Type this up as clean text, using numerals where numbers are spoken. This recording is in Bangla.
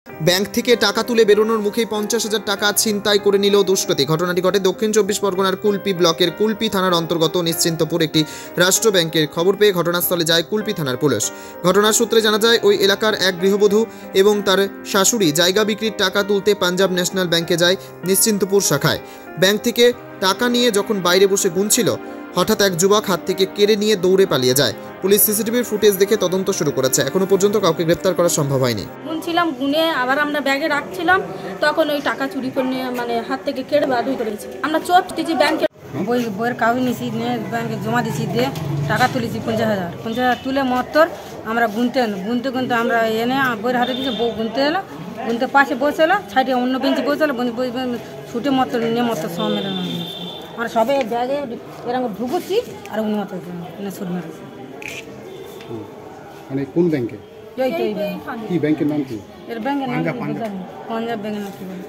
ব্যাংক থেকে টাকা তুলে বেরোনোর মুখেই 50,000 টাকা ছিনতাই করে নিল দুষ্কৃতী। ঘটনাটি ঘটে দক্ষিণ 24 পরগনার কুলপি ব্লকের কুলপি থানার অন্তর্গত নিশ্চিন্তপুর একটি রাষ্ট্র ব্যাংকের। খবর পেয়ে ঘটনাস্থলে যায় কুলপি থানার পুলিশ। ঘটনার সূত্রে জানা যায় ওই এলাকার এক গৃহবধূ এবং তার শাশুড়ি জায়গা বিক্রির টাকা তুলতে পাঞ্জাব ন্যাশনাল ব্যাংকে যায় নিশ্চিন্তপুর শাখায়। ব্যাংক থেকে টাকা নিয়ে যখন বাইরে বসে গুনছিল, হঠাৎ এক যুবক হাত থেকে কেড়ে নিয়ে দৌড়ে পালিয়ে যায়। পুলিশ সিসিটিভির ফুটেজ দেখে তদন্ত শুরু করেছে। এখনো পর্যন্ত কাউকে গ্রেপ্তার করা সম্ভব হয়নি। গুনছিলাম, গুনে আবার আমরা ব্যাগে রাখছিলাম, তখন ওই টাকা চুরি করে নিয়ে মানে হাত থেকে কেড়ে বাদুই করেছি। আমরা চোট দিয়েছি ব্যাংকে, বইয়ের কাগজ নিয়েছি, নিয়ে ব্যাংকে জমা দিয়েছি, দিয়ে টাকা তুলেছি 50,000 তুলে মত্তর আমরা গুনতে আমরা এনে বইয়ের হাতে দিয়েছি, বউ গুনতে এলো, গুনতে পাশে বসে এলো, সাইডে অন্য বেঞ্চে বসে এলো, ছুটে মত্তর নিয়ে মত্তর সব মেরে আমরা সবাই ব্যাগে এরকম ঢুকুচ্ছি আর উনি মতো ছুট মেরেছি। মানে কোন ব্যাংকে? কি ব্যাংকের নাম কি? এর ব্যাংকের নাম পাঞ্জাব ব্যাংকের নাম কি বলে।